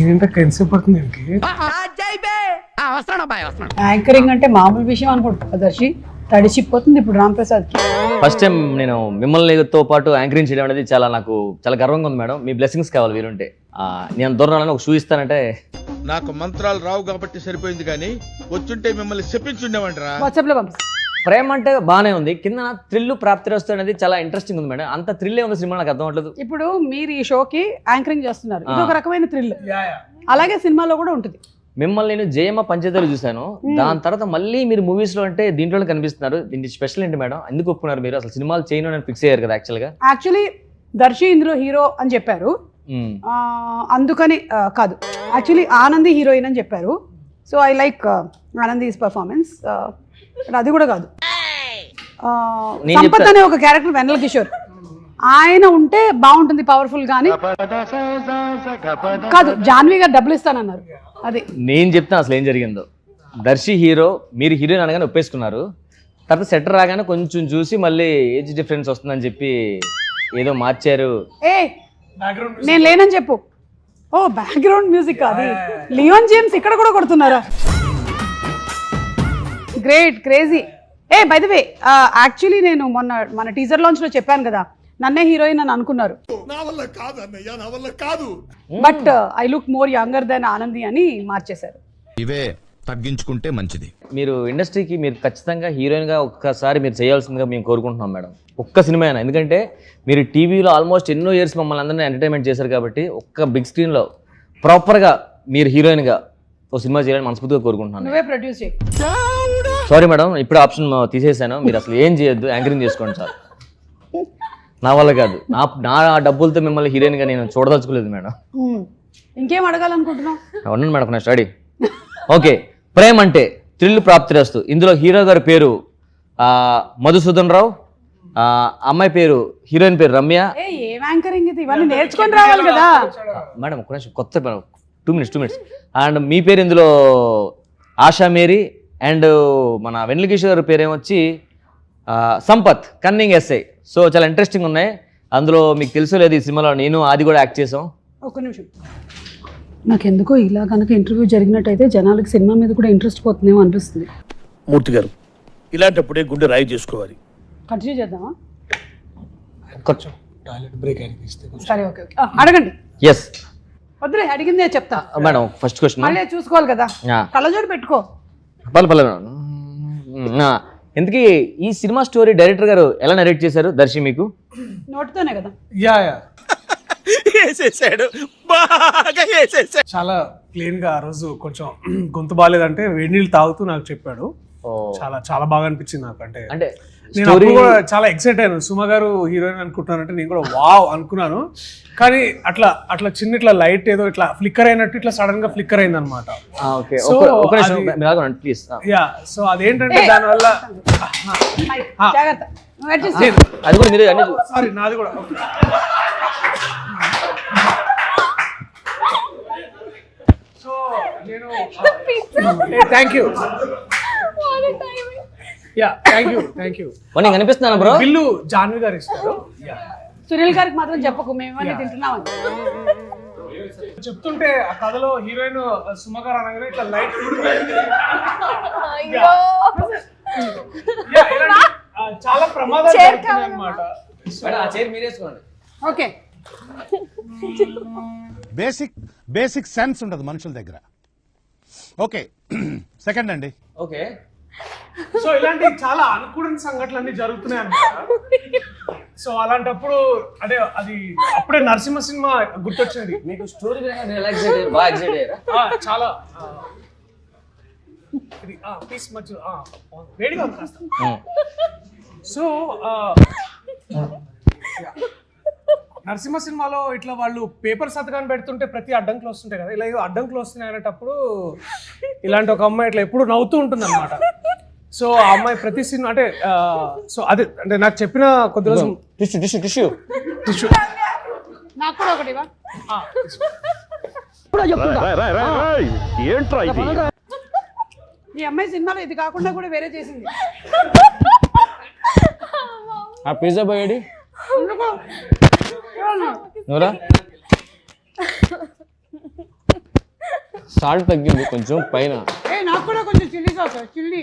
ఏంటక్క ఎంతసేపు పడుతుంది యాంకరింగ్ అంటే మామూలు విషయం అనుకుంటా దర్శి, తడిచిపోతుంది ఇప్పుడు రామ్ ప్రసాద్ కి. ఫస్ట్ టైం నేను మిమ్మల్నితో పాటు యాంకరింగ్ చేయడం అనేది నాకు చాలా గర్వంగా ఉంది మేడం. మీ బ్లెస్సింగ్స్ కావాలి వీరుంటే. నేను దూరం ఒక షూ ఇస్తానంటే. నాకు మంత్రాలు రావు కాబట్టి సరిపోయింది, కానీ వచ్చుంటే మిమ్మల్ని చెప్పించుండేవంటరా. వాట్సాప్ లో పంపిస్తా. ప్రేమ అంటే బాగానే ఉంది, కింద థ్రిల్ ప్రాప్తిరస్తు అనేది చాలా ఇంట్రెస్టింగ్ ఉంది మేడం. అంత థ్రిల్లే ఉంది సినిమా, నాకు అర్థం అవ్వట్లేదు. ఇప్పుడు మీరు ఈ షోకి యాంకరింగ్ చేస్తున్నారు, ఇది ఒక రకమైన థ్రిల్. అలాగే సినిమాలో కూడా ఉంటుంది. మిమ్మల్ని నేను జయమ్మ పంచదారు చూశాను, దాని తర్వాత మళ్ళీ మీరు మూవీస్ లో అంటే దీంట్లో కనిపిస్తున్నారు. దీనికి స్పెషల్ ఏంటి మేడం? ఎందుకు ఒప్పుకున్నారు మీరు? అసలు సినిమాలు చేయను అని ఫిక్స్ అయ్యారు కదా యాక్చువల్లీ దర్శి ఇందులో హీరో అని చెప్పారు, అందుకని కాదు, యాక్చువల్లీ ఆనంది హీరోయిన్ అని చెప్పారు. So I like Anandi's performance. అది కూడా కాదు, సంపత్ అనే ఒక క్యారెక్టర్ వెన్నెల కిషోర్, ఆయన ఉంటే బాగుంటుంది పవర్ఫుల్ గానీ కాదు. జాన్వి గారు డబ్బులు ఇస్తానన్నారు. అది నేను చెప్తాను అసలు ఏం జరిగిందో. దర్శి హీరో, మీరు హీరోయిన్ అనగానే ఒప్పేసుకున్నారు. తర్వాత సెటర్ రాగానే కొంచెం చూసి మళ్ళీ ఏజ్ డిఫరెన్స్ వస్తుందని చెప్పి ఏదో మార్చారు. నేను లేనని చెప్పు. ఓ బ్యాక్గ్రౌండ్ మ్యూజిక్ అది. లియోన్ జేమ్స్ ఇక్కడ కూడా కొడుతున్నారా? Great, crazy. By the way, actually నేను మన టీజర్ లాంచ్ లో చెప్పాను కదా, నన్నే హీరోయిన్ అని అనుకున్నారు. But I look more younger than Anandi అని మార్చేశారు. ఇవే తగ్గించుకుంటే మంచిది. మీరు ఇండస్ట్రీకి మీరు ఖచ్చితంగా హీరోయిన్ గా ఒక్కసారి మీరు చేయాల్సిందిగా మేము కోరుకుంటున్నాం మేడం. ఒక్క సినిమా అయినా, ఎందుకంటే మీరు టీవీలో ఆల్మోస్ట్ ఎన్నో ఇయర్స్ మమ్మల్ని అందరినీ ఎంటర్టైన్మెంట్ చేశారు కాబట్టి ఒక్క బిగ్ స్క్రీన్ లో ప్రాపర్ గా మీరు హీరోయిన్ గా ఒక సినిమా చేయాలని మనస్ఫూర్తిగా కోరుకుంటున్నాను. నువ్వే ప్రొడ్యూస్ చేయి. సారీ మేడం, ఇప్పుడు ఆప్షన్ తీసేసాను. మీరు అసలు ఏం చేయొద్దు, యాంకరింగ్ చేసుకోండి సార్. నా వల్ల కాదు, నా డబ్బులతో మిమ్మల్ని హీరోయిన్ గా నేను చూడదలుచుకోలేదు మేడం. ఇంకేం అడగాలనుకుంటున్నావు? అవునండి మేడం, నెక్స్ట్ రెడీ. ఓకే, ప్రేమ అంటే థ్రిల్ ప్రాప్తిరస్తు. ఇందులో హీరో గారి పేరు మధుసూదన్ రావు, అమ్మాయి పేరు, హీరోయిన్ పేరు రమ్య. ఏం యాంకరింగ్ ఇది? ఇవన్నీ నేర్చుకొని రావాలి కదా మేడం. ఒక నిమిషం, కొత్త 2 minutes. అండ్ మీ పేరు ఇందులో ఆశా మేరీ, అండ్ మన వెన్నెల కిషోర్ పేరు ఏమొచ్చి సంపత్, కన్నింగ్ ఎస్ఐ. సో చాలా ఇంట్రెస్టింగ్ ఉన్నాయి. అందులో మీకు తెలుసో లేదు, ఈ సినిమాలో నేను అది కూడా యాక్ట్ చేసాం. ఒక నిమిషం, నాకెందుకో ఇలా కనుక ఇంటర్వ్యూ జరిగినట్టయితే జనాలకి సినిమా మీద కూడా ఇంట్రెస్ట్ పోతుందేమో అనిపిస్తుంది. మూర్తి గారు, ఇలాంటప్పుడే గుండె రాయి చేసుకోవాలి. కంటిన్యూ చేద్దామా? కొంచెం టాయిలెట్ బ్రేక్ అయినది ఇస్తే. సరే, ఓకే, అడగండి. ఎస్ వద్దులే, అడిగిందే చెప్తా మేడం. ఫస్ట్ క్వశ్చన్ మళ్ళీ చూసుకోవాలి కదా, కళ్ళజోడు పెట్టుకో. పర్లే మేడం. ఎందుకు ఈ సినిమా స్టోరీ డైరెక్టర్ గారు ఎలా నరేట్ చేశారు దర్శి మీకు? నోటితోనే కదా. చాలా ప్లేన్ గా ఆ రోజు కొంచెం గొంతు బాగాలేదంటే వేడి నీళ్ళు తాగుతూ నాకు చెప్పాడు. చాలా చాలా బాగా అనిపించింది నాకు. అంటే నేను అప్పుడు కూడా చాలా ఎక్సైట్ అయ్యాను. సుమ గారు హీరోయిన్ అనుకుంటున్నానంటే నేను కూడా వావ్ అనుకున్నాను. కానీ అట్లా చిన్న ఇట్లా లైట్ ఏదో ఇట్లా ఫ్లిక్కర్ అయినట్టు ఇట్లా సడన్ గా ఫ్లిక్కర్ అయింది అనమాట. సో అదేంటంటే దానివల్ల సారీ నాది కూడా. సో నేను థ్యాంక్ యూ. Thank you. కనిపిస్తున్నాను బ్రో. బిల్లు జాన్వి గారు ఇస్తారు. సునీల్ గారికి మాత్రం చెప్పకు, మేమన్నీ తింటున్నామని చెప్తుంటే ఆ కథలో హీరోయిన్ సుమ గారు అనగానే ఇట్లా లైట్ చాలా ప్రమాదాలు అన్నమాట. ఓకే, బేసిక్ సెన్స్ ఉండదు మనుషుల దగ్గర. ఓకే, సెకండ్ అండి. ఓకే, సో ఇలాంటి చాలా అనుకూడని సంఘటనలు అన్ని జరుగుతున్నాయి అన్నమాట. సో అలాంటప్పుడు అంటే అది అప్పుడే నరసింహ సినిమా గుర్తొచ్చింది. మీకు స్టోరీ చాలా పీస్ మధ్య వేడిగా ఉంది కాస్త. సో నరసింహ సినిమాలో ఇట్లా వాళ్ళు పేపర్ సంతకాన్ని పెడుతుంటే ప్రతి అడ్డంకులు వస్తుంటాయి కదా, ఇలా అడ్డంకులు వస్తున్నాయి అనేటప్పుడు ఇలాంటి ఒక అమ్మాయి ఇట్లా ఎప్పుడు నవ్వుతూ ఉంటుంది అనమాట. సో ఆ అమ్మాయి ప్రతి సినిమా అంటే సో అదే అంటే నాకు చెప్పిన కొద్ది రోజు టిష్యూ నాకు కూడా ఒకటి ఈ అమ్మాయి సినిమాలో ఇది కాకుండా కూడా వేరే చేసింది. ఆ పిజ్జా బాయ్ సాల్ట్ తగ్గింది కొంచెం పైన. నాకు కూడా కొంచెం చిల్లీ సాస్ చిల్లీ.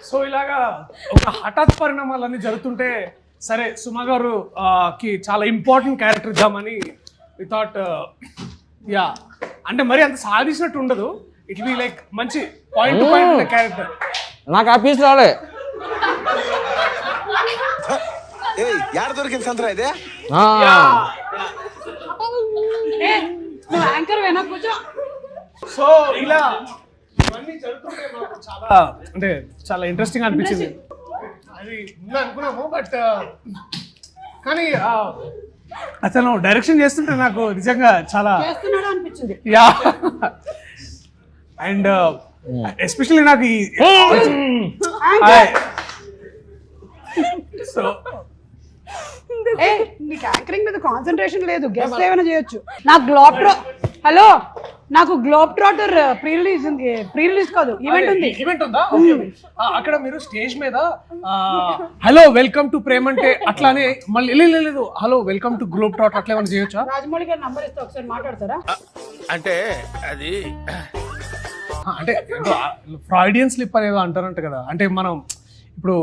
సో ఇలాగా ఒక హఠాత్ పరిణామాలన్నీ జరుగుతుంటే సరే సుమ గారు కి చాలా ఇంపార్టెంట్ క్యారెక్టర్ ఇద్దామని వి థాట్ యా అంటే మరి అంత సాధించినట్టు ఉండదు, ఇట్ బి లైక్ మంచి పాయింట్ టు పాయింట్ క్యారెక్టర్. నాకు ఆ పీస్ రాలే. నువ్వు యాంకర్ వెనా కూర్చో. సో ఇలా ఇవన్నీ జరుగుతుంటే మాకు చాలా అంటే చాలా ఇంట్రెస్టింగ్ అనిపించింది. అది ముందు అనుకున్నాము బట్ కానీ అతను డైరెక్షన్ చేస్తుంటే నాకు నిజంగా చాలా చేస్తున్నాడు అనిపించింది. యా అండ్ ఎస్పెషల్లీ నాకు ఈ సో నీకు యాంకరింగ్ మీద కాన్సన్ట్రేషన్ లేదు, గెస్ట్ ఏమైనా చేయొచ్చు. నాకు గ్లోబ్ ట్రాటర్ ప్రీ రిలీజ్ కాదు ఈవెంట్ ఉంది. ఈవెంట్ ఉందా? అక్కడ మీరు స్టేజ్ మీద హలో వెల్కమ్ టు ప్రేమ్ అంటే అట్లానే మళ్ళీ లేదు hello welcome to globe trotter అట్లా ఏమైనా చేయొచ్చా? రాజమౌళి గారి నంబర్ ఇస్తే ఒకసారి మాట్లాడతారా? అంటే అది అంటే ఫ్రాయిడియన్ స్లిప్ అనేది అంటారంట కదా, అంటే మనం ఇప్పుడు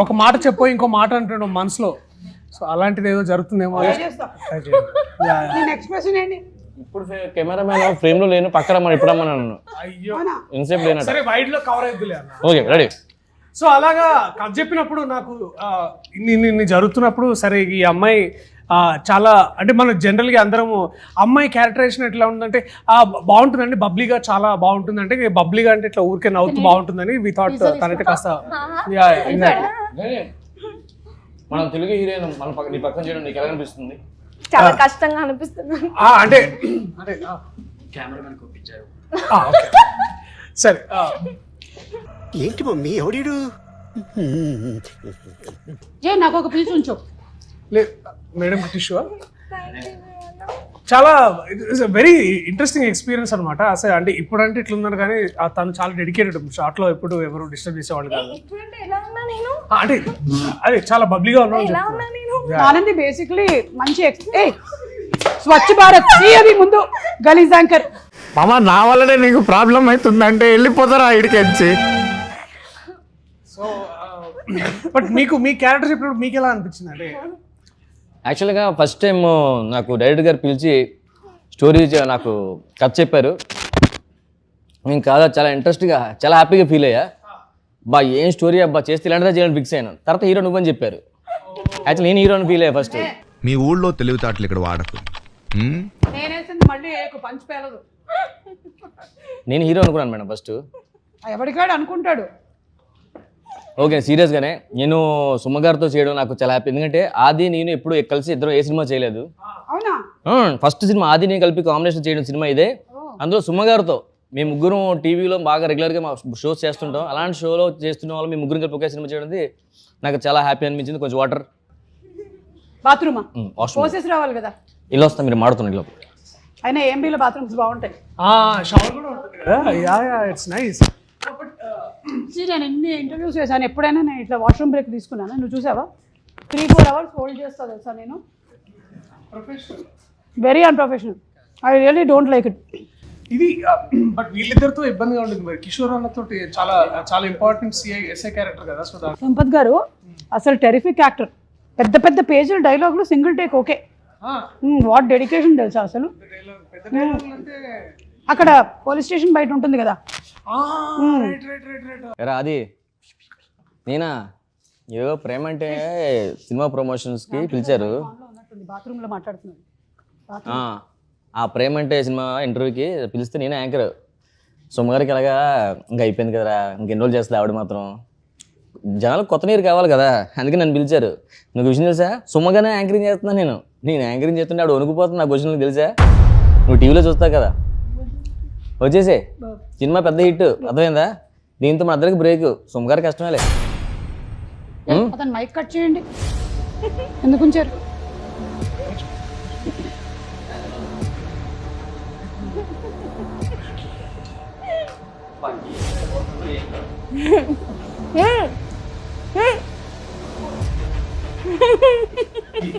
ఒక మాట చెప్పో ఇంకో మాట అంటున్నాం మనసులో, సో అలాంటిది ఏదో జరుగుతుందేమో. నేను ఎక్స్ప్రెషన్ ఏంటి? ఇప్పుడు కెమెరామ్యాన్ ఫ్రేమ్ లో లేను, పక్కన మనం ఇప్పుడు రమ్మన్నాను. అయ్యో ఇన్సేపు లేనట. సరే వైడ్ లో కవర్ అయిద్దిలే అన్న. Okay ready. సో అలాగా కథ చెప్పినప్పుడు నాకు ఇన్ని జరుగుతున్నప్పుడు సరే ఈ అమ్మాయి చాలా అంటే మనం జనరల్గా అందరము అమ్మాయి క్యారెక్టరైజేషన్ ఎట్లా ఉందంటే బాగుంటుందండి, బబ్లీగా చాలా బాగుంటుంది, అంటే బబ్లీగా అంటే ఇట్లా ఊరికే నవ్వుతూ బాగుంటుందని వి థాట్. తనైతే కాస్త మనం తెలుగు హీరోయిన్ మన నీ పక్కన చేయడం నీకు ఎలా అనిపిస్తుంది? చాలా కష్టంగా అనిపిస్తుంది. అంటే కెమెరామెన్ పంపించారు సరే. ఏంటి మమ్మీ ఎవడీడు? నాకు ఒక పీస్ ఉంచు. లేదు మేడం టిష్యూ చాలా వెరీ ఇంట్రెస్టింగ్ ఎక్స్పీరియన్స్ అనమాట. అసలు అంటే ఇప్పుడంటే ఇట్లున్నారు కానీ తను చాలా డెడికేటెడ్, షార్ట్ లో ఎప్పుడు ఎవరు డిస్టర్బ్ చేసేవాళ్ళు కాదు. అంటే అదే చాలా బబ్లీగా ఉన్నాను. ఆనంది బేసిక్లీ మంచి స్వచ్ఛ భారత్ అది ముందు గలీజ్ యాంకర్. మామ నా వల్లనే నీకు ప్రాబ్లం అవుతుందంటే వెళ్ళిపోతారా ఇడికెచ్చి. సో బట్ మీకు మీ క్యారెక్టర్ చెప్పినప్పుడు మీకు ఎలా అనిపించింది? అంటే యాక్చువల్గా ఫస్ట్ టైం నాకు డైరెక్టర్ గారు పిలిచి స్టోరీ నాకు కథ చెప్పారు. నేను కాదా చాలా ఇంట్రెస్ట్గా చాలా హ్యాపీగా ఫీల్ అయ్యా. బా ఏం స్టోరీ అబ్బా చేస్తే ఇలాంటిదే చేయాలని ఫిక్స్ అయ్యాను. తర్వాత హీరో నువ్వని చెప్పారు. యాక్చువల్లీ నేను హీరోని ఫీల్ అయ్యా ఫస్ట్. మీ ఊళ్ళో తెలివితేటలు ఇక్కడ వాడకు. నేనేసింది మళ్ళీ పంచి పేలదు. నేను హీరో అనుకున్నాను మేడం ఫస్ట్. ఎవరికాడు అనుకుంటాడు. ఓకే సీరియస్గానే నేను సుమ్మగారితో చేయడం నాకు చాలా హ్యాపీ. ఎందుకంటే ఆది నేను ఎప్పుడు కలిసి ఇద్దరు ఏ సినిమా చేయలేదు. అవునా? ఫస్ట్ సినిమా ఆది నేను కలిపి కాంబినేషన్ చేయడం సినిమా ఇదే. అందులో సుమ్మగారితో మేము ముగ్గురం టీవీలో బాగా రెగ్యులర్గా మా షోస్ చేస్తుంటాం. అలాంటి షోలో చేస్తున్న వాళ్ళు మేము ముగ్గురు కలిపి ఒకే సినిమా చేయడం నాకు చాలా హ్యాపీ అనిపించింది. కొంచెం వాటర్ బాత్రూమా పోసేసి రావాలి కదా. ఇల్లు వస్తాం మీరు మాడుతున్నాం ఇల్లు. అయినా ఏంబీలో బాత్రూమ్స్ బాగుంటాయి. షవర్ కూడా ఉంటుంది కదా. Yeah it's nice. నేను ఎన్ని ఇంటర్వ్యూస్ చేశాను, ఎప్పుడైనా నేను ఇట్లా వాష్రూమ్ బ్రేక్ తీసుకున్నాను. నువ్వు చూసావా? 3-4 hours హోల్డ్ చేస్తా తెలుసా నేను. Very unprofessional. I really don't like it. ఇది బట్ వీళ్ళిద్దరితో ఇబ్బందిగా ఉంటుంది మరి. కిషోర్ అన్నతో చాలా చాలా ఇంపార్టెంట్ ఎస్ఐ క్యారెక్టర్ కదా. సో సంపత్ గారు అసలు టెరిఫిక్ యాక్టర్. పెద్ద పెద్ద పేజీల డైలాగులు single take okay. What dedication తెలుసా అసలు. అక్కడ పోలీస్ స్టేషన్ బయట ఉంటుంది కదా. అది నేనా ఏదో ప్రేమ అంటే సినిమా ప్రమోషన్స్కి పిలిచారు. బాత్రూమ్ లో మాట్లాడుతున్నాను. ఆ ప్రేమ అంటే సినిమా ఇంటర్వ్యూకి పిలిస్తే నేనే యాంకర్. సుమ్మగారికి అలాగా ఇంకా అయిపోయింది కదరా, ఇంకెన్ని రోజులు చేస్తుంది ఆవిడ మాత్రం. జనాలు కొత్త నీరు కావాలి కదా, అందుకే నన్ను పిలిచారు. నువ్వు విషయం తెలుసా, సుమ్మగానే యాంకరింగ్ చేస్తున్నాను నేను యాంకరింగ్ చేస్తుంటే ఆవిడ వణుకుపోతుంది. నాకు క్వశ్చన్ తెలుసా, నువ్వు టీవీలో చూస్తావు కదా. వచ్చేసే సినిమా పెద్ద హిట్, అర్థమైందా? దీంతో మన అందరికి బ్రేక్. సుమ్మగారి కష్టమేలే. అతను మైక్ కట్ చేయండి. ఎందుకు ఉంచారు?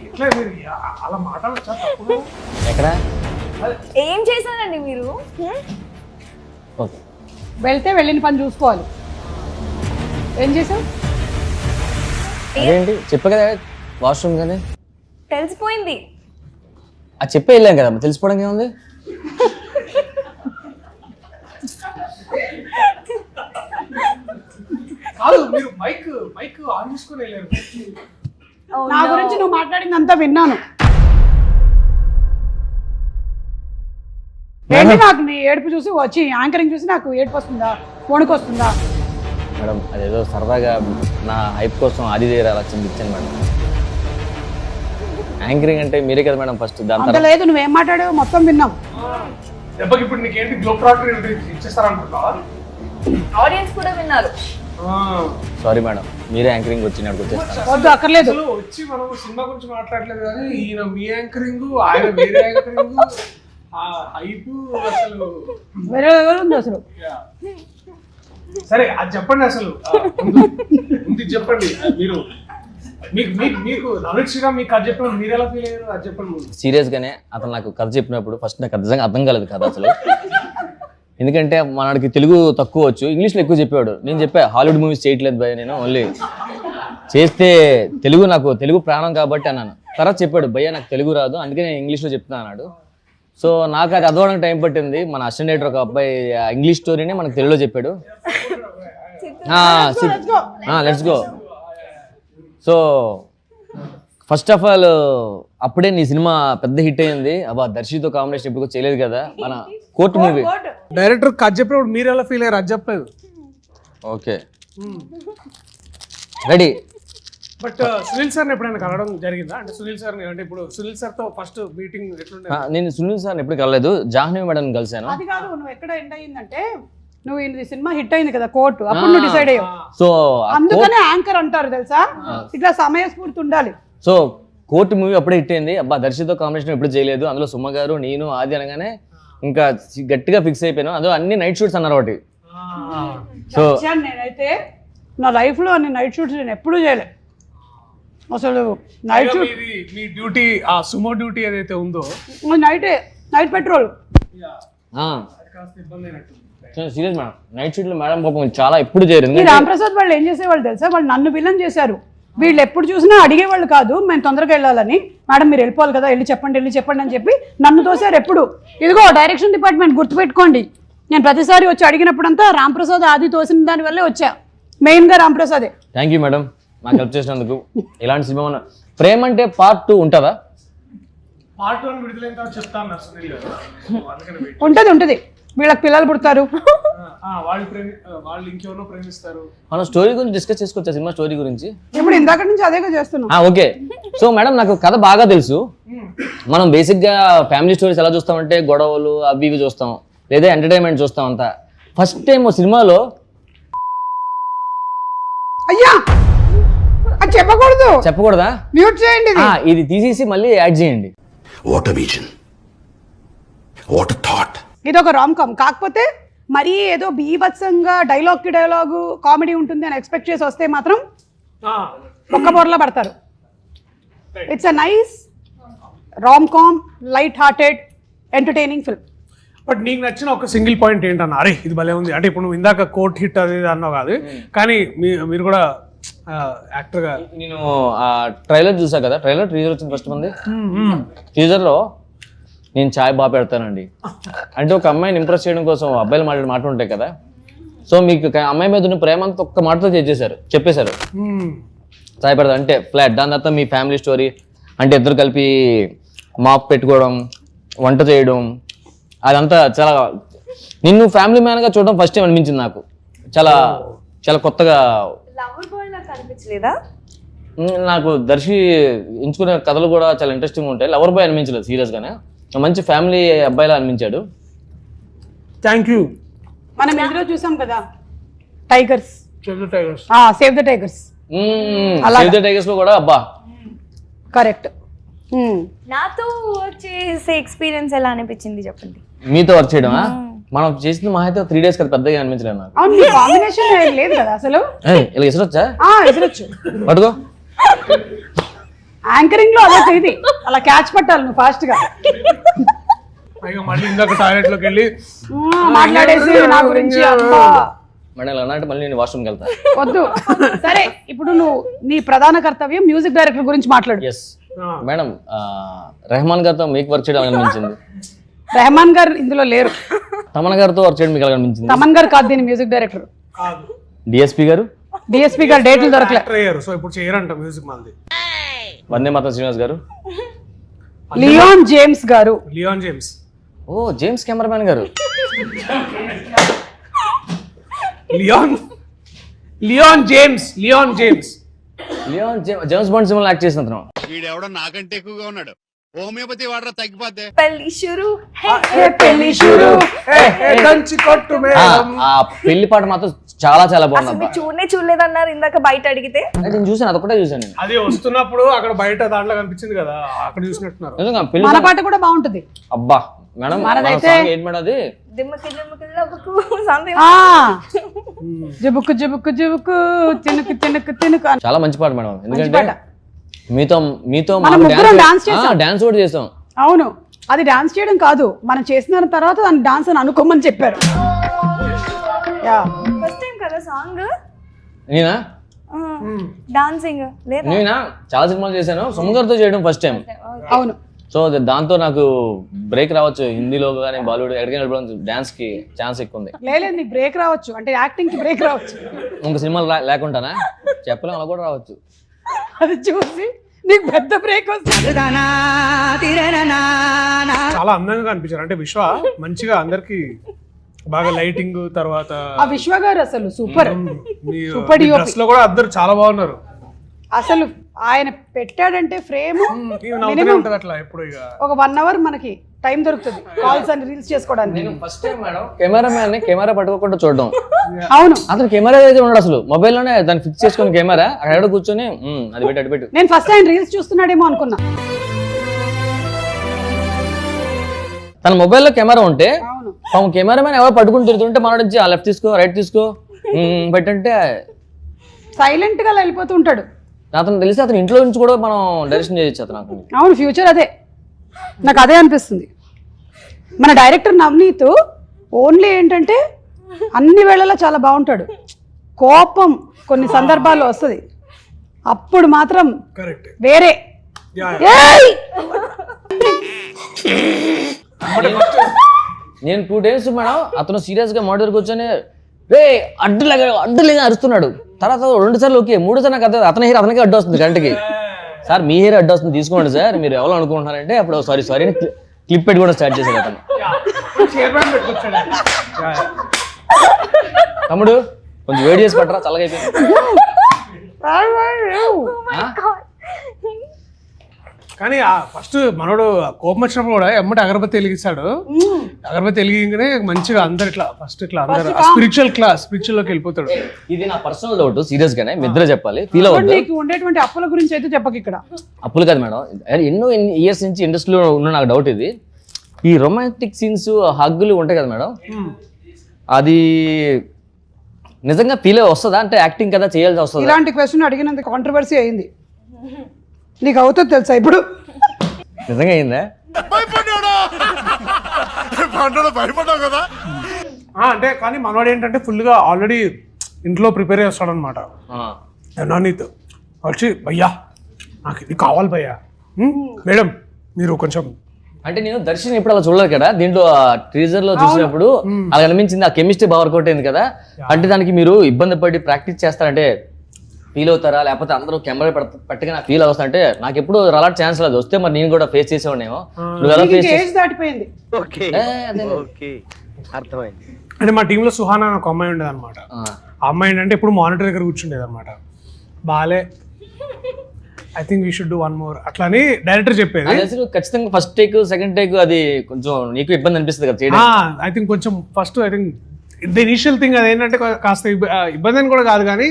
ఇట్లా మీరు అలా మాట్లాడచ్చా తప్పుడు? ఎక్కడ ఏం చేశారండి మీరు? ఓకే వెళ్తే వెళ్ళిన పని చూసుకోవాలి. ఏం చేసావు? అదేంటి చెప్పా కదా వాష్రూమ్ కానీ తెలిసిపోయింది. అది చెప్పే వెళ్ళాం కదా తెలిసిపోవడం ఏముంది. కాదు మీరు మైక్ ఆన్ చేసుకొని వెళ్ళారు. నా గురించి నువ్వు మాట్లాడింది అంతా విన్నాను. ఏంటి నాకు నీ ఏడుపు చూసి వచ్చి యాంకరింగ్ చూసి నాకు ఏడుపు వస్తుందా, వణుకు వస్తుందా? మేడం అదేదో సరదాగా నా హైప్ కోసం అది అలా ఇచ్చాను మేడం. యాంకరింగ్ అంటే మీరే కదా మేడం ఫస్ట్, దాని అంత తర్వాత లేదు, నువ్వేం మాట్లాడావు మొత్తం విన్నాం. దెబ్బకి ఇప్పుడు నీకేంటి గ్లో ప్రాక్టర్ ఇచ్చేస్తారనుకుంటున్నావా? ఆడియన్స్ కూడా విన్నారు. సారీ మేడం, మీరే యాంకరింగ్ వచ్చినప్పుడు వచ్చేస్తాను. వద్దు, అక్కర్లేదు. అసలు వచ్చి మనం సినిమా గురించి మాట్లాడలేదు కానీ ఈయన మీ యాంకరింగ్, ఆయన వేరే యాంకరింగ్, ఆ హైప్ అసలు వేరే లెవెల్ ఉంది అసలు. సరే అది చెప్పండి అసలు. ముందు చెప్పండి మీరు, మీకు నవీన్ శ్రీరామ్ మీకు కథ చెప్పినప్పుడు మీరు ఎలా ఫీల్ అయ్యారు అది చెప్పండి ముందు. సీరియస్ గానే అతను నాకు కథ చెప్పినప్పుడు ఫస్ట్ నాకు నిజంగా అర్థం కాలేదు కథ అసలు. ఎందుకంటే మనకి తెలుగు తక్కువ వచ్చు, ఇంగ్లీష్లో ఎక్కువ చెప్పాడు. నేను చెప్పా హాలీవుడ్ మూవీస్ చేయట్లేదు భయ, నేను ఓన్లీ చేస్తే తెలుగు ప్రాణం కాబట్టి అన్నాను. తర్వాత చెప్పాడు భయ్య నాకు తెలుగు రాదు అందుకే నేను ఇంగ్లీష్లో చెప్తున్నా అన్నాడు. సో నాకు అది అర్థవడానికి టైం పట్టింది. మన అసిస్టెంట్ ఒక అబ్బాయి ఇంగ్లీష్ స్టోరీని మనకు తెలుగులో చెప్పాడు. Let's go. So first of all అప్పుడే నీ సినిమా పెద్ద హిట్ అయింది. అబ్బా దర్శితో కాంబినేషన్ ఇప్పుడు చేయలేదు కదా, మన కోర్టు మూవీ. డైరెక్టర్ కథ చెప్పినప్పుడు మీరు ఎలా ఫీల్ అయ్యారు అది చెప్పలేదు. Okay ready. బట్ సునీల్ సార్ని ఎప్పుడైనా కలవడం జరిగిందా? అంటే సునీల్ సార్ని అంటే ఇప్పుడు సునీల్ సార్తో ఫస్ట్ మీటింగ్ ఎట్లుండే? నేను సునీల్ సార్ని ఎప్పుడు కలలేదు, జాహ్నవి మేడం కలిసాను. అది కాదు, నువ్వు ఎక్కడ ఎండ్ అయ్యిందంటే నువ్వు ఈ సినిమా హిట్ అయింది కదా కోర్టు, అప్పుడు నువ్వు డిసైడ్ అయ్యావు. సో అందుకనే యాంకర్ అంటారు తెలుసా, ఇట్లా సమయస్ఫూర్తి ఉండాలి. సో కోర్టు మూవీ అప్పుడే హిట్ అయింది. అబ్బా దర్శితో కాంబినేషన్ ఎప్పుడు చేయలేదు, అందులో సుమ గారు నేను ఆది అనగానే ఇంకా గట్టిగా ఫిక్స్ అయిపోయాను. అందులో అన్ని నైట్ షూట్స్ అన్నారు ఒకటి. సో నేనైతే నా లైఫ్ లో అన్ని నైట్ షూట్స్ నేను ఎప్పుడూ చేయలేదు అసలు. నైట్ షూట్ మీ డ్యూటీ, ఆ సుమో డ్యూటీ ఏదైతే ఉందో night petrol serious madam, night shoot లో మేడం పాపం చాలా ఎప్పుడు చేయరు. ఈ రాంప్రసాద్ వాళ్ళు ఏం చేసేవాళ్ళు తెలుసా, వాళ్ళు నన్ను విలన్ చేశారు. వీళ్ళు ఎప్పుడు చూసినా అడిగేవాళ్ళు కాదు, మేము తొందరగా వెళ్ళాలని. మేడం మీరు వెళ్ళిపోవాలి కదా, వెళ్ళి చెప్పండి అని చెప్పి నన్ను తోసారు ఎప్పుడు. ఇదిగో డైరెక్షన్ డిపార్ట్మెంట్ గుర్తుపెట్టుకోండి, నేను ప్రతిసారి వచ్చి అడిగినప్పుడంతా రాంప్రసాద్ ఆది తోసిన దాని వల్లే వచ్చా, మెయిన్ గా రాంప్రసాదే. థ్యాంక్ యూ మేడం నాకు హెల్ప్ చేసినందుకు. ఇలాంటి సినిమా ప్రేమ అంటే పార్ట్ 2 ఉంటుందా? పార్ట్ 1 విడుదలైన తర్వాత చెప్తాను సునీల్ గారు. ఉంటది. వీళ్ళకి పిల్లలు పుడతారు, వాళ్ళు ఇంకెవరో ప్రేమిస్తారు. మనం స్టోరీ గురించి డిస్కస్ చేసుకోవచ్చా, సినిమా స్టోరీ గురించి? ఇప్పుడు ఇందాక నుంచి అదేగా చేస్తున్నాం. ఓకే. సో మేడం నాకు కథ బాగా తెలుసు. మనం బేసిక్ గా ఫ్యామిలీ స్టోరీస్ ఎలా చూస్తామంటే గొడవలు అవి ఇవి చూస్తాం, లేదా ఎంటర్టైన్మెంట్ చూస్తాం అంతా. ఫస్ట్ టైం సినిమాలో అయ్యా అది చెప్పకూడదా? మ్యూట్ చేయండి. ఇది తీసేసి మళ్ళీ యాడ్ చేయండి. What a vision, what a thought. ఇది ఒక రామ్ కామ్, కాకపోతే మరీ ఏదో బీభత్సంగా డైలాగ్ కి డైలాగు కామెడీ ఉంటుంది అని ఎక్స్పెక్ట్ చేసి వస్తే మాత్రం ఒక్క బోర్లా పడతారు. It's a nice rom com, light hearted, entertaining film. But నీకు నచ్చిన ఒక సింగిల్ పాయింట్ ఏంటన్నా, అరే ఇది భలే ఉంది అంటే ఇప్పుడు నువ్వు ఇందాక కోర్ట్ హిట్ అది అన్నావు కాదు, కానీ మీరు కూడా యాక్టర్ గా నేను ట్రైలర్ చూసా కదా, టీజర్ వచ్చింది ఫస్ట్ మంది. టీజర్ లో నేను చాయ్ బాగా పెడతానండి అంటే ఒక అమ్మాయిని ఇంప్రెస్ చేయడం కోసం అబ్బాయిలు మాట ఉంటాయి కదా. సో మీకు అమ్మాయి మీద ఉన్న ప్రేమ అంతా ఒక్క మాటతో చెప్పేశారు చాయ్ పెడతా అంటే ఫ్లాట్. దాని తర్వాత మీ ఫ్యామిలీ స్టోరీ అంటే ఇద్దరు కలిపి మాప్ పెట్టుకోవడం, వంట చేయడం, అదంతా చాలా నిన్ను ఫ్యామిలీ మ్యాన్ గా చూడడం ఫస్ట్ టైం అనిపించింది నాకు. చాలా చాలా కొత్తగా. లవర్ బాయ్ నాకు అనిపించలేదా? నాకు దర్శి ఎంచుకునే కథలు కూడా చాలా ఇంట్రెస్టింగ్ ఉంటాయి. లవర్ బాయ్ అనిపించలేదు సీరియస్ గానే, మంచి ఫ్యామిలీ అబ్బాయిలా అనిపించాడు. Thank you. మనం ఇందులో చూసాం కదా tigers, save the tigers. Save the tigers లో కూడా అబ్బా కరెక్ట్. నాతో చేసే ఎక్స్పీరియన్స్ ఎలా అనిపించింది చెప్పండి. మీతో వర్క్ చేయడమా? మనం చేసిన మా అయితే 3 days కదా, పెద్దగా అనిపించలేదు నాకు. అవును, కాంబినేషన్ లేదు కదా అసలు. ఇలా ఎసరొచ్చా? ఎసరొచ్చు. పట్టుకో. యాంకరింగ్ లో అదే ఇది అలా క్యాచ్ పట్టాలి నువ్వు ఫాస్ట్ గా పైగా మళ్ళీ ఇందాక టాయిలెట్ లోకి వెళ్ళి మాట్లాడేసి నా గురించి అబ్బా మేడం ఇలా అంటే మళ్ళీ నేను వాష్రూమ్కి వెళ్తాను. వద్దు. సరే ఇప్పుడు నువ్వు నీ ప్రధాన కర్తవ్యం మ్యూజిక్ డైరెక్టర్ గురించి మాట్లాడు. ఎస్ మేడం, రెహమాన్ గారితో మీకు వర్క్ చేయడం అనిపించింది. రెహమాన్ గారు ఇందులో లేరు. తమన్ గారితో వర్క్ చేయడం మీకు ఎలా అనిపించింది? తమన్ గారు కాదు దీని మ్యూజిక్ డైరెక్టర్. డిఎస్పీ గారు డేట్లు దొరకలే. సో ఇప్పుడు చేయరంట మ్యూజిక్ మంది. వందే మాత్రం Srinivas garu. Leon James garu. Leon James. ఓ James cameraman garu. Leon James. James Bond సినిమాలో యాక్ట్ చేసిన అతను. వీడెవడో నాకంటే ఎక్కువగా ఉన్నాడు. హోమియోపతి వాడరా తగ్గిపోతే. పెళ్లి షురు దంచి కొట్టు మేడం. ఆ పెళ్లి పాట మాత్రం చాలా చాలా అసలు బాగుంది. మీరు చూడలేదన్నారు ఇందాక బయట అడిగితే. నేను చూసాను, అదొకటే చూసాను నేను. అది వస్తున్నప్పుడు అక్కడ బయట దాంట్లో కనిపించింది కదా, అక్కడ చూసినట్టున్నారు. నిజంగా పెళ్లి మన పాట కూడా బాగుంటుంది. అబ్బా మేడం, మనదైతే ఏంటి మేడం అది? సంథింగ్. జుబుక్కు జుబుక్కు జుబుక్కు తినుకు తినుకు తినుకు అని. చాలా మంచి పాట మేడం. మంచి ఎందుకంటే పాట. మీతో మనం ముగ్గురం డాన్స్ చేసాం. డాన్స్ కూడా చేసాం. అవును, అది డాన్స్ చేయడం కాదు, మనం చేసిన తర్వాత దాన్ని డాన్స్ అని అనుకోమని చెప్పారు. ఫస్ట్ టైం కదా సాంగ్ నేనా డాన్సింగ్ లేదా? నేనా చాలా సినిమాలు చేశాను. సుమగారితో చేయడం ఫస్ట్ టైం. అవును. సో దాంతో నాకు బ్రేక్ రావచ్చు. హిందీలో కానీ బాలీవుడ్ ఎక్కడికైనా వెళ్ళడం డాన్స్ కి ఛాన్స్ ఎక్కువ ఉంది. లేదు నీకు బ్రేక్ రావచ్చు, అంటే యాక్టింగ్ కి బ్రేక్ రావచ్చు. ఇంక సినిమాలు లేకుండానా చెప్పలేం, అలా కూడా రావచ్చు. అది చూసి నీకు పెద్ద బ్రేక్ వస్తుంది. చాలా అందంగా కనిపించారు. అంటే విశ్వ మంచిగా అందరికి బాగా లైటింగ్ తర్వాత ఆ విశ్వ గారు అసలు సూపర్. సూపర్ డ్రెస్ లో కూడా అందరు చాలా బాగున్నారు. అసలు ఆయన పెట్టాడంటే ఫ్రేమ్ ఉంటది అట్లా ఎప్పుడు ఇక ఒక 1 hour మనకి టైం దొరుకుతుంది కాల్స్ అండ్ రీల్స్ చేసుకోవడానికి. నేను first time madam cameraman camera పట్టుకోకుండా చూడడం. అవును, అతను కెమెరా అయితే ఉన్నాడు అసలు. మొబైల్ లోనే దాన్ని ఫిక్స్ చేసుకుని కెమెరా అక్కడ కూర్చొని అది పెట్టి అటు పెట్టు. నేను ఫస్ట్ ఆయన రీల్స్ చూస్తున్నాడేమో అనుకున్నా. తన మొబైల్లో కెమెరా ఉంటే అవును, కెమెరామెన్ ఎవరు పట్టుకుని తిరుగుతుంటే మన నుంచి లెఫ్ట్ తీసుకో రైట్ తీసుకో పెట్టంటే సైలెంట్ గా వెళ్ళిపోతూ ఉంటాడు. అతను తెలిసి అతను ఇంట్లో నుంచి కూడా మనం డైరెక్షన్ చేయొచ్చు అతను. అవును, ఫ్యూచర్ అదే, నాకు అదే అనిపిస్తుంది. మన డైరెక్టర్ నవనీత్ ఓన్లీ ఏంటంటే అన్ని వేళలా చాలా బాగుంటాడు. కోపం కొన్ని సందర్భాల్లో వస్తుంది, అప్పుడు మాత్రం కరెక్ట్ వేరే. నేను 2 days మేడం అతను సీరియస్ గా మోడర్ కూర్చొని రే అడ్డులేగా అరుస్తున్నాడు. తర్వాత 2 సార్లు ఓకే, 3 సార్లు నాకు అతని హెయిర్ అతనికి అడ్డు వస్తుంది గంటకి. సార్ మీ హెయిర్ అడ్డు వస్తుంది తీసుకోండి సార్, మీరు ఎవరు అనుకుంటున్నారంటే అప్పుడు సారీ అని క్లిప్ పెట్టి కూడా స్టార్ట్ చేశాడు అతను. తమ్ముడు కొంచెం వేడి చేసి పట్టరా, చల్లగా అయిపోయింది. కానీ ఫస్ట్ మనోడు కోపం వచ్చినప్పుడు కూడా ఎమ్మటి అగరబత్తి వెలిగిస్తాడు. అగరబత్తి వెలిగిగానే మంచిగా అందరు ఇట్లా ఫస్ట్ ఇట్లా అందరు స్పిరిచువల్ లోకి వెళ్ళిపోతాడు. ఇది నా పర్సనల్ డౌట్, సీరియస్ గానే మిద్ర చెప్పాలి. ఫీల్ అవ్వద్దు. నీకు ఉండేటువంటి అప్పుల గురించి అయితే చెప్పక ఇక్కడ. అప్పులు కాదు మేడం, ఎన్నో ఇయర్స్ నుంచి ఇండస్ట్రీలో ఉన్న నాకు డౌట్ ఇది. ఈ రొమాంటిక్ సీన్స్ హగ్గులు ఉంటాయి కదా మేడం, అది నిజంగా ఫీల్ వస్తుందా? అంటే యాక్టింగ్ కదా చేయాల్సి వస్తుంది. ఇలాంటి క్వశ్చన్ అడిగినందుకు కాంట్రవర్సీ అయింది. నీకు అవుతుంది తెలుసా ఇప్పుడు? నిజంగా అయిందా? భయపడ్డావు కదా. అంటే కానీ మనోడు ఏంటంటే ఫుల్ గా ఆల్రెడీ ఇంట్లో ప్రిపేర్ చేస్తాడు అనమాట. నవనీత్ వచ్చి భయ్యా నాకు ఇది కావాలి భయ్యా, మేడం మీరు కొంచెం. అంటే నేను దర్శనం ఎప్పుడు అలా చూడలేదు కదా, దీంట్లో టీజర్ లో చూసినప్పుడు అలా అనిపించింది. ఆ కెమిస్ట్రీ బాగా వర్కౌట్ అయింది కదా. అంటే దానికి మీరు ఇబ్బంది పడి ప్రాక్టీస్ చేస్తారంటే ఫీల్ అవుతారా, లేకపోతే అందరూ కెమెరా పెట్టగా నాకు ఫీల్ అవుతా అంటే నాకు ఎప్పుడు అలాంటి ఛాన్స్ లేదు. వస్తే మరి నేను కూడా ఫేస్ చేసేవాడేమో. నువ్వు ఎలా ఫేస్ ఏజ్ దాటిపోయింది. అర్థమైంది. అంటే మా టీంలో సుహానా అని ఒక అమ్మాయి ఉండేది అనమాట. ఆ అమ్మాయి ఏంటంటే ఇప్పుడు మానిటర్ దగ్గర కూర్చుండేది అనమాట. బాలే I think we should do 1 more అట్లా అని డైరెక్టర్ చెప్పేది. ఖచ్చితంగా ఫస్ట్ టేక్ సెకండ్ టేక్ అది కొంచెం నీకు ఇబ్బంది అనిపిస్తుంది కదా చేయడం. ఐ థింక్ కొంచెం first I think the initial thing అది ఏంటంటే కాస్త ఇబ్బంది అని కూడా కాదు కానీ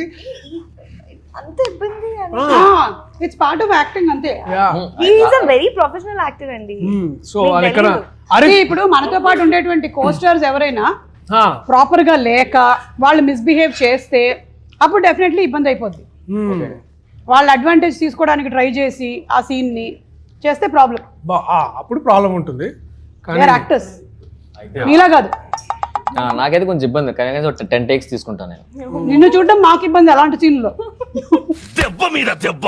అంత ఇబ్బంది. ఇట్స్ పార్ట్ ఆఫ్ యాక్టింగ్ అంతే. He is a very professional actor అండి. సో ఇక్కడ ఇప్పుడు మనతో పాటు ఉండేటువంటి కోస్టార్స్ ఎవరైనా ప్రాపర్ గా లేక వాళ్ళు మిస్బిహేవ్ చేస్తే అప్పుడు డెఫినెట్లీ ఇబ్బంది అయిపోద్ది. వాళ్ళ అడ్వాంటేజ్ తీసుకోవడానికి ట్రై చేసి ఆ సీన్ని చేస్తే ప్రాబ్లం. అప్పుడు ప్రాబ్లం ఉంటుంది. కానీ యాక్టర్స్ నీలా కాదు. నాకైతే కొంచెం ఇబ్బంది, కానీ 10 takes తీసుకుంటాను నేను. నిన్ను చూడడం మాకు ఇబ్బంది అలాంటి సీన్లో. దెబ్బ మీద దెబ్బ.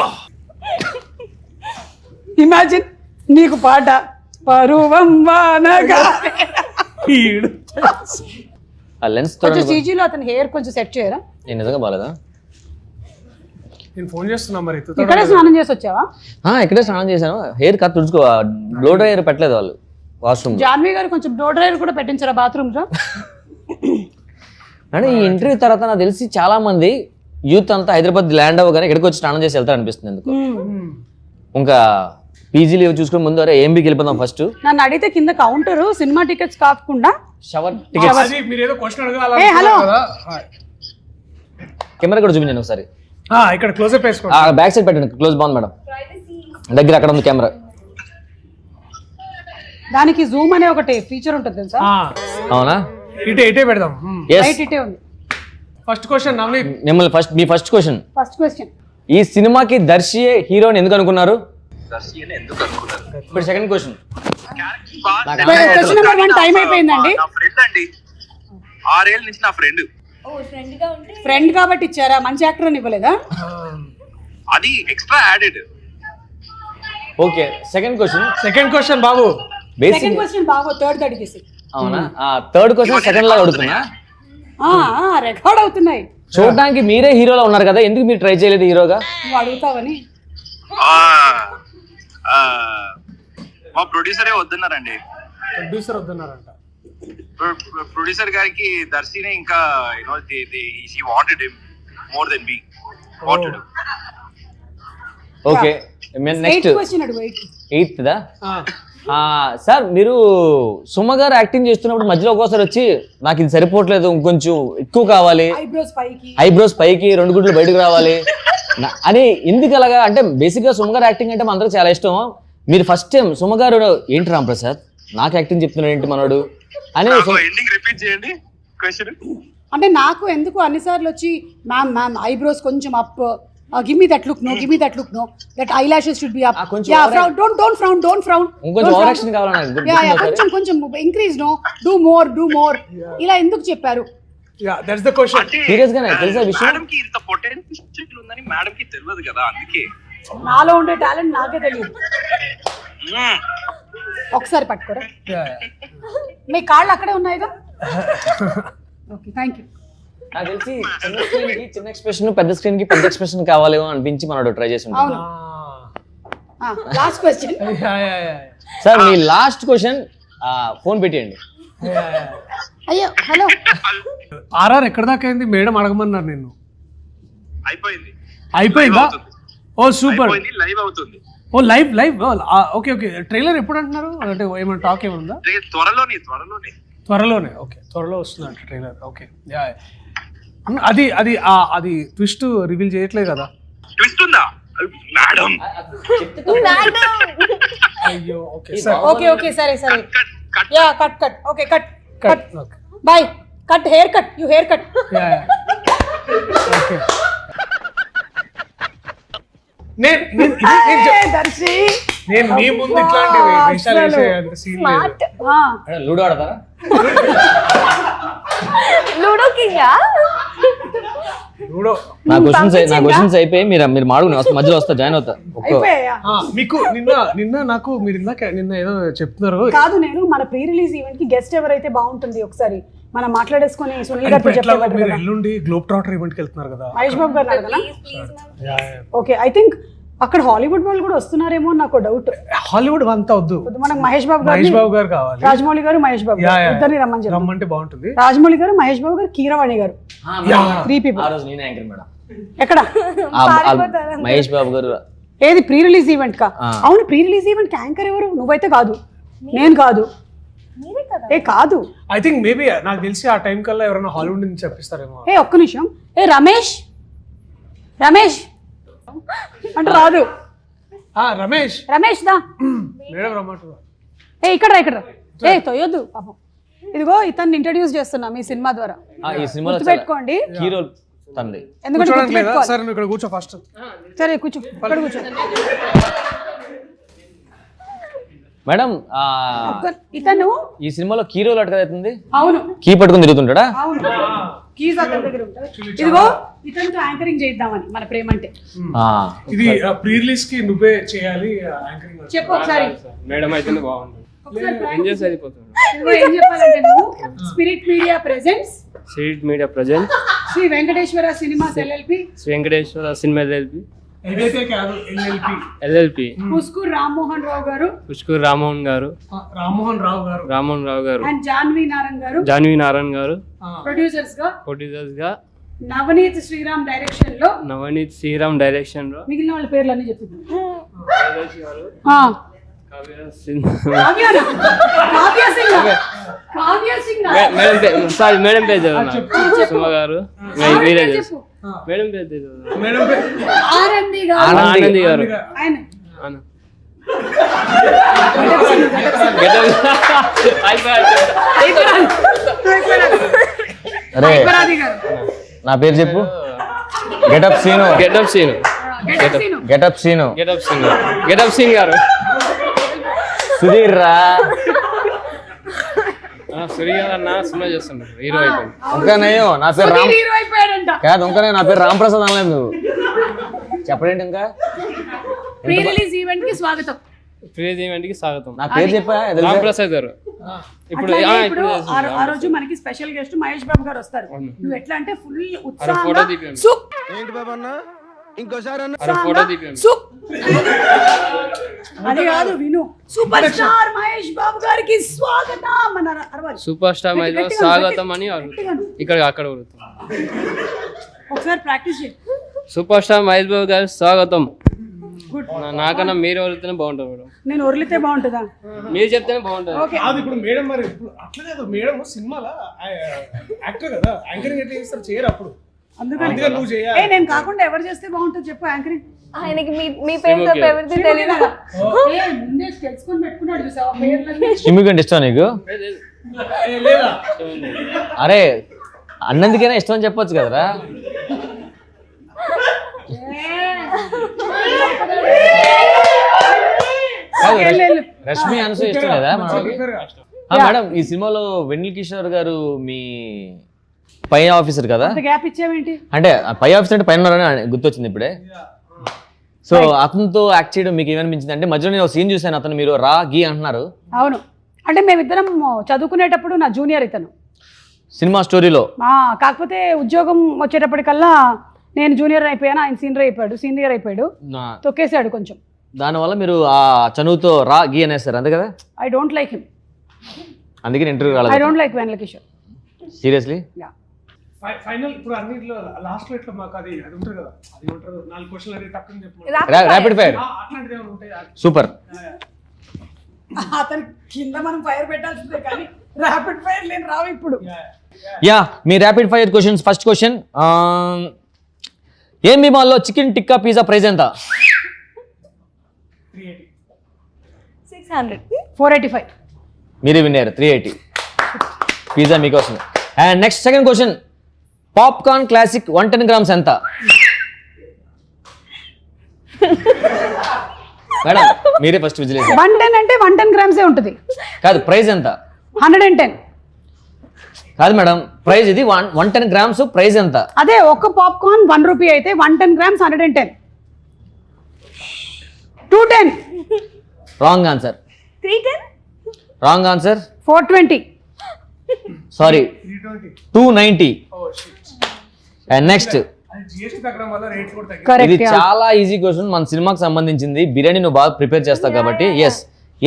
ఇమాజిన్ నీకు పాట పరువం వానగా ఆ లెన్స్ కొంచెం సీజీలో అతని హెయిర్ కొంచెం సెట్ చేయరా? నేను నిజంగా బాలేదా? నేను ఫోన్ చేస్తున్నా మరి. ఇక్కడే స్నానం చేసి వచ్చావా? ఇక్కడే స్నానం చేశాను. హెయిర్ కట్ తుడుచుకో, బ్లో డ్రైయర్ పెట్టలేదు వాళ్ళు వాష్రూమ్. జాన్వి గారు కొంచెం బ్లో డ్రైయర్ కూడా పెట్టించారా బాత్రూమ్ లో? అంటే ఈ ఇంటర్వ్యూ తర్వాత నాకు తెలిసి చాలా మంది యూత్ అంతా హైదరాబాద్ ల్యాండ్ అవ్వగానే ఇక్కడికి వచ్చి స్నానం చేసి వెళ్తారు అనిపిస్తుంది ఎందుకు. ఇంకా పీజీలు చూసుకుని ముందు అరే ఏంబీకి వెళ్ళిపోదాం ఫస్ట్. నన్ను అడిగితే కింద కౌంటర్ సినిమా టికెట్స్ కాకుండా షవర్ టికెట్స్. మీరు ఏదో క్వశ్చన్ హలో కెమెరా కూడా చూపించండి ఒకసారి. ఇక్కడ క్లోజ్ అప్ వేసుకోండి. బ్యాక్ సైడ్ పెట్టండి, క్లోజ్ బాగుంది మేడం. దగ్గర అక్కడ ఉంది కెమెరా. దానికి జూమ్ అనే ఒకటి ఫీచర్ ఉంటుంది తెలుసా? అవునా? ఇటే పెడదాం. రైట్ ఇటే ఉంది. ఫస్ట్ క్వశ్చన్ నవనీత్, మిమ్మల్ని మీ ఫస్ట్ క్వశ్చన్. ఈ సినిమాకి దర్శియే హీరోని ఎందుకు అనుకున్నారు? ఇప్పుడు second question. Question number 1 time అయిపోయిందండి. నా ఫ్రెండ్ అండి, 6 ఏళ్ళ నుంచి నా ఫ్రెండ్. ఫ్రెండ్ కాబట్టి ఇచ్చారా? మంచి యాక్టర్ అని ఇవ్వలేదా? అది extra added. Okay, second question బాబు. సెకండ్ క్వశ్చన్ బాబు, థర్డ్ అడిగేసి. అవునా? థర్డ్ క్వశ్చన్ సెకండ్ లాగా అడుగుతున్నా. రికార్డ్ అవుతున్నాయి. చూడడానికి మీరే హీరోలో ఉన్నారు కదా, ఎందుకు మీరు ట్రై చేయలేదు హీరోగా? నువ్వు అడుగుతావని. మా ప్రొడ్యూసరే వద్దన్నారండి. ప్రొడ్యూసర్ గారికి దర్శిని ఇంకా she wanted him more than we wanted him. Okay, next question అడుగు. 8th దా? సార్ మీరు సుమ గారు యాక్టింగ్ చేస్తున్నప్పుడు మధ్యలో ఒక్కోసారి వచ్చి నాకు ఇది సరిపోవట్లేదు, ఇంకొంచెం ఎక్కువ కావాలి, ఐబ్రోస్ పైకి 2 గుడ్లు బయటకు రావాలి అని ఎందుకు అలాగా? అంటే బేసిక్ గా సుమ గారు యాక్టింగ్ అంటే మనందరూ చాలా ఇష్టం. మీరు ఫస్ట్ టైం సుమ గారు ఏంటి రాంప్రసాద్ నాకు యాక్టింగ్ చెప్తున్నాడు ఏంటి మనోడు అని ఎండింగ్ రిపీట్ చేయండి క్వశ్చన్. అంటే నాకు ఎందుకు అన్నిసార్లు వచ్చి మ్యామ్ ఐబ్రోస్ కొంచెం up, give me that look no, give me that look no, that eyelashes should be up, yeah, don't frown, కొంచెం ఓవర్ యాక్షన్ కావాలా నాకు? yeah, కొంచెం increase no, do more ఇలా ఎందుకు చెప్పారు? that's the question. సీరియస్ గానే తెలుసా విషయం? మేడం కి ఇంత పొటెన్షియల్ ఉందని మేడం కి తెలియదు కదా, అందుకే. నాలో ఉండే టాలెంట్ నాకే తెలియదు. ఒకసారి పట్టుకోరా. మీ కాళ్ళు అక్కడే ఉన్నాయిగా. Okay, thank you. నాకు తెలిసి చిన్న స్క్రీన్ కి చిన్న ఎక్స్ప్రెషన్, పెద్ద స్క్రీన్ కి పెద్ద ఎక్స్ప్రెషన్ కావాలేమో అనిపించి మనోడు ట్రై చేసి ఉంటాడు. లాస్ట్ క్వశ్చన్ సార్, మీ లాస్ట్ క్వశ్చన్ ఫోన్ పెట్టేయండి. అయ్యో హలో, ఆర్ఆర్ ఎక్కడ దాకా అయింది? మేడం అడగమన్నారు నిన్ను. అయిపోయిందా? ఓ సూపర్, లైవ్ అవుతుంది. ఓ లైవ్. ఓకే ట్రైలర్ ఎప్పుడు అంటున్నారు? అంటే ఏమైనా టాక్ ఏమైనా త్వరలోనే? ఓకే, త్వరలో వస్తుందంట ట్రైలర్. ఓకే, అది ట్విస్ట్ రివీల్ చేయట్లేదు కదా? ట్విస్ట్ ఉందా మేడం? అయ్యో, ఓకే సరే yeah cut okay cut by cut hair cut you hair cut. Okay, నేను మీ ముందు ఇట్లాంటి వేషాలు వేసే అంత సీన్ లేదు. లూడో ఆడతారా? లూడో కింగా? నా క్వశ్చన్స్ అయిపోయి మీరు మాడుకుని మధ్యలో వస్తా, జాయిన్ అవుతా. మీకు నిన్న నాకు మీరు నిన్న ఏదో చెప్తున్నారు కాదు. నేను మన ప్రీ రిలీజ్ ఈవెంట్ కి గెస్ట్ ఎవరైతే బాగుంటుంది ఒకసారి మనం మాట్లాడేసుకొని సునీల్ గారితో చెప్పేవారు. మీరు ఎల్లుండి గ్లోబ్ ట్రాటర్ ఈవెంట్ కి వెళ్తున్నారు కదా, మహేష్ బాబు గారు కదా? ఓకే, ఐ థింక్ అక్కడ హాలీవుడ్ వాళ్ళు కూడా వస్తున్నారేమో నాకు డౌట్. హాలీవుడ్ అంతా వద్దు, మనకు మహేష్ బాబు గారు కావాలి. రాజమౌళి గారు, మహేష్ బాబు ఇద్దరిని రమ్మంటే బాగుంటుంది. రాజమౌళి గారు, మహేష్ బాబు గారు, కీరవాణి గారు, 3 people. ఎక్కడ? మహేష్ బాబు గారు ఏది ప్రీ రిలీజ్ ఈవెంట్ కా? అవును, ప్రీ రిలీజ్ ఈవెంట్ యాంకర్ ఎవరు? నువ్వైతే కాదు, నేను కాదు. కాదు, ఐ థింక్ మేబీ నాకు తెలిసి ఆ టైం కల్లా ఎవరైనా హాలీవుడ్ నుంచి చెప్పిస్తారేమో. ఒక్క నిమిషం. రమేష్ అంటే రాదు. రమేష్ దా మేడం రమ్మంటారు. ఇక్కడ తొయ్యొద్దు పాపం. ఇదిగో ఇతన్ని ఇంట్రడ్యూస్ చేస్తున్నా మీ సినిమా ద్వారా. ఈ సినిమాలో పెట్టుకోండి. హీరో తంది. ఎందుకంటే కూర్చోడానికి లేదా గుర్తుపెట్టుకోవాలి. సరే నువ్వు ఇక్కడ కూర్చో ఫస్ట్. సరే కూర్చో, ఇక్కడ కూర్చో. మేడం ఇతను ఈ సినిమాలో కీ రోల్ అడగవుతుంది, అవును కీ పట్టుకుని తిరుగుతుంటాడా? అవును కీజ్ అతని దగ్గర ఉంటాయి. ఇదిగో ఇతనితో యాంకరింగ్ చేద్దామని మన ప్రేమ అంటే. ఇది ప్రీ రిలీజ్ కి నువ్వే చేయాలి యాంకరింగ్. చెప్పు ఒకసారి. మేడం అయితే బాగుంది. ఒకసారి ఏం చేసి అయిపోతుంది. ఇదిగో ఏం చెప్పాలంటే నువ్వు Spirit Media presents Street Media present Sri Venkateswara Cinemas LLP Sri Venkateswara Cinema LLP ఏదైతే కాదు ఎల్ఎల్పి పుష్కూర్ రామ్మోహన్ రావు గారు, పుష్కూర్ రామ్మోహన్ గారు, రామ్మోహన్ రావు గారు అండ్ జాన్వీ నారాయణ గారు జాన్వీ నారాయణ గారు ప్రొడ్యూసర్స్ గా, ప్రొడ్యూసర్స్ గా, నవనీత్ శ్రీరామ్ డైరెక్షన్ లో, నవనీత్ శ్రీరామ్ డైరెక్షన్ లో, మిగిలిన వాళ్ళ పేర్లు అన్ని చెప్పింది. మేడం పేరు చదవండి. సుమ గారు మీరే చెప్పు. మేడం పేరు చదవండి. ఆనంది గారు. అరే నా పేరు చెప్పు. Getup Seenu. Getup Seenu. Getup Seenu. Getup Seen. Getup Seen గారు. సుధీర్ రా. సురీ గారు అన్న సినిమా చేస్తున్నారు, హీరో అయిపోయింది. ఇంకా నయ్యో నా పేరు రామ్ హీరో అయిపోయాడంట. కాదు, ఇంకా నా పేరు రామ్ ప్రసాద్ అనలేదు నువ్వు. చెప్పడేంటి ఇంకా? ప్రీ రిలీజ్ ఈవెంట్ కి స్వాగతం. ప్రీజ్ ఈవెంట్ కి స్వాగతం. నా పేరు చెప్పా రామ్ ప్రసాద్ గారు. ఇప్పుడు అట్లాగే ఇప్పుడు ఆ రోజు మనకి స్పెషల్ గెస్ట్ మహేష్ బాబు గారు వస్తారు. నువ్వు ఎట్లా అంటే ఫుల్ ఉత్సాహంగా సుక్ ఏంటి బాబు అన్న ఇంకోసారి అన్న ఫోటో దిగాను. సుక్ అది కాదు విను. సూపర్ స్టార్ మహేష్ బాబు గారికి స్వాగతం అన్నారు. అరవాలి. సూపర్ స్టార్ మహేష్ స్వాగతం అని ఇక్కడ అక్కడ ఒకసారి ప్రాక్టీస్ చేయి. సూపర్ స్టార్ మహేష్ బాబు గారి స్వాగతం. నాకన్నా మీరు ఎవరితేనే బాగుంటుంది మేడం. నేను ఒర్లితే బాగుంటుందా? మీరు చెప్తేనే బాగుంటుంది. కాదు ఇప్పుడు మేడం మరి ఇప్పుడు అట్లా కాదు, మేడం సినిమాలో యాక్టర్ కదా, యాంకరింగ్ ఎట్లా చేస్తారు చేయరు అప్పుడు. అందుకని నువ్వు చేయాలి. నేను కాకుండా ఎవరు చేస్తే బాగుంటుంది చెప్పు యాంకరింగ్. ఆయనకి మీ పేరు తప్ప ఎవరిది తెలియదు. ముందే తెలుసుకొని పెట్టుకున్నాడు చూసావా పేర్లన్నీ. ఇమిగ్రెంట్ ఇష్టం నీకు? లేదా అరే అన్నందుకైనా ఇష్టం అని చెప్పొచ్చు కదరా. రష్మి అనసూ ఇష్టం లేదా మేడం? ఈ సినిమాలో వెన్నెల కిషోర్ గారు మీ పై ఆఫీసర్ కదా? గ్యాప్ ఇచ్చావేంటి? అంటే పై ఆఫీసర్ అంటే పైన ఉన్నారని గుర్తొచ్చింది ఇప్పుడే. సో అతనితో యాక్ట్ చేయడం మీకు ఏమనిపించింది? అంటే మధ్యలో నేను సీన్ చూసాను, అతను మీరు రా గీ అంటున్నారు. అవును, అంటే మేమిద్దరం చదువుకునేటప్పుడు నా జూనియర్ ఇతను సినిమా స్టోరీలో. కాకపోతే ఉద్యోగం వచ్చేటప్పటికల్లా నేను జూనియర్ అయిపోయాను, ఆయన సీనియర్ అయిపోయాడు, తొక్కేసాడు కొంచెం. దానివల్ల మీరు ఆ చనువుతో రా గీ అనేస్తారు అంతే కదా? I don't like him. అందుకని ఇంటర్వ్యూ ఐ రాలేదు. Don't like Vennela Kishore. Seriously? Final ఇప్పుడు అన్నిట్లో లాస్ట్ లో ఇట్లా మాకు అది ఉంటుంది కదా, అది ఉంటారు 4 క్వశ్చన్లు అది తక్కువ చెప్పు. Rapid fire. అట్లాంటిది ఏమైనా ఉంటాయి? సూపర్. అతను కింద మనం ఫైర్ పెట్టాల్సిందే కానీ ర్యాపిడ్ ఫైర్ లేని రావు ఇప్పుడు. యా, మీ rapid fire questions. First question, ఏం మీ మాల్లో చికెన్ టిక్కా పిజ్జా ప్రైస్ ఎంత? 600. 485. మీరే విన్నారు, 380. పిజ్జా మీకోసం. And next second question, popcorn classic 110 grams ఎంత? మేడం మీరే ఫస్ట్ విజిల్. 110 అంటే 110 గ్రామ్సే ఉంటుంది. కాదు, ప్రైస్ ఎంత? 110. కాదు మేడం, ప్రైస్ ఇది 110 గ్రామ్స్, ప్రైస్ ఎంత? అదే ఒక్క పాప్కార్న్ 1 రూపీ అయితే 110 grams 110. 210. Wrong answer. 310. Wrong answer. 420. Sorry, 290. And next, GST తగ్గడం వల్ల రేట్స్ కూడా తగ్గాయి. కరెక్ట్. ఇది చాలా ఈజీ క్వశ్చన్, మన సినిమాకి సంబంధించింది. బిర్యానీ నువ్వు బాగా ప్రిపేర్ చేస్తావు కాబట్టి. ఎస్,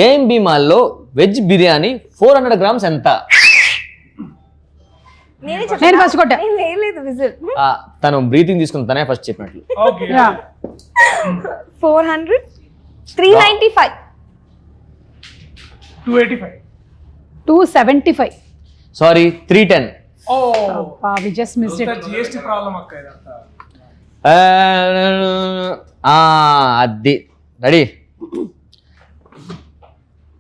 ఏఎంబి మాల్లో వెజ్ బిర్యానీ 400 గ్రామ్స్ ఎంత? నేను ఫస్ట్ కొట్టా. లేదు విజిల్. తను బ్రీతింగ్ తీసుకుని తనే ఫస్ట్ చెప్పినట్లు. Okay 400. 395. 285. 275. Sorry, 310. Oh we just missed it. GST problem అక్క ఇదంతా. అది రెడీ.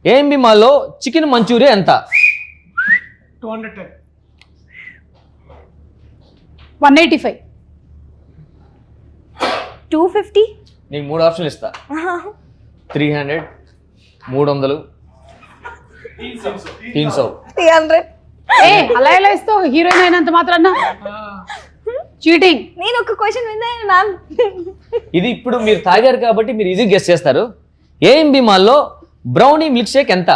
ఏఎంబి మాల్లో చికెన్ మంచూరియా ఎంత? 210. 185. 250. నీకు 3 ఆప్షన్లు ఇస్తా. 300, 300, 300. 300. అలా ఎలా ఇస్తావు హీరోయిన్ అయినంత మాత్రాన? చీటింగ్. నేను ఒక క్వశ్చన్ విన్నాను మ్యామ్. ఇది ఇప్పుడు మీరు తాగారు కాబట్టి మీరు ఈజీ గెస్ చేస్తారు. ఏఎంబి మాల్లో బ్రౌనీ మిల్క్ షేక్ ఎంత?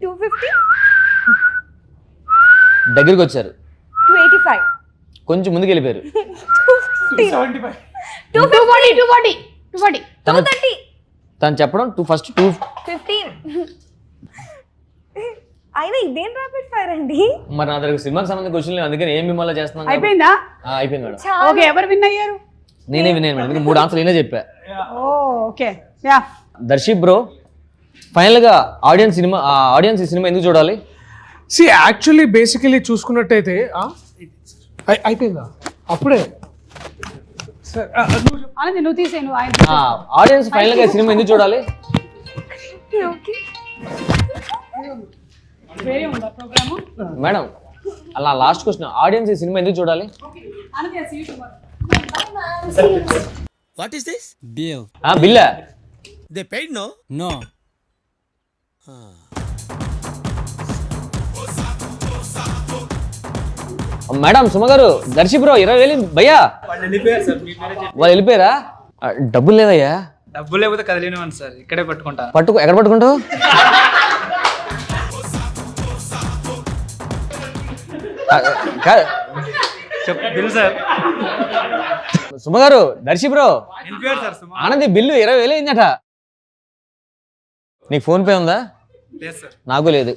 250. దగ్గరికి వచ్చారు, 285. కొంచెం ముందుకు వెళ్ళిపోయారు. 75. 240. తను చెప్పడం ఫస్ట్ 15. అయినా ఇదేం ర్యాపిడ్ ఫైర్ అండి? మరి నా దగ్గర సినిమాకి సంబంధించిన క్వశ్చన్ లేదు, అందుకని ఏఎంబి మాల్లో చేస్తున్నాను. అయిపోయిందా? అయిపోయింది మేడం. ఓకే, ఎవరు విన్ అయ్యారు? నేనే విన్నాను మేడం, 3 ఆన్సర్లు నేనే చెప్పా. Okay yeah. Darshi bro, final గా ఆడియన్స్ ఈ సినిమా ఎందుకు చూడాలి? యాక్చువల్లీ బేసికలీ చూసుకున్నట్టయితే అయిపోయిందా అప్పుడే? ఆనంది నువ్వు తీసేను. ఆడియన్స్ ఫైనల్ గా ఈ సినిమా ఎందుకు చూడాలి? మేడం అలా లాస్ట్ క్వశ్చన్, ఆడియన్స్ ఈ సినిమా ఎందుకు చూడాలి? What is this? బిల్లా they paid no? No. Madam Suma garu, Darshi bro 20,000 భయ్యా. వాళ్ళు వెళ్ళిపోయారా? డబ్బులు లేదయ్యా. డబ్బులు లేకపోతే కదిలేనివ్వండి సార్, ఇక్కడే పట్టుకుంటా. ఎక్కడ పట్టుకుంటావు? Bill sir. Suma garu, Darshi bro, వెళ్ళిపోయారు సార్. ఆనంది బిల్లు 20,000 అయిందట. నీకు ఫోన్ పే ఉందా? లేదు సార్. నాకు లేదు.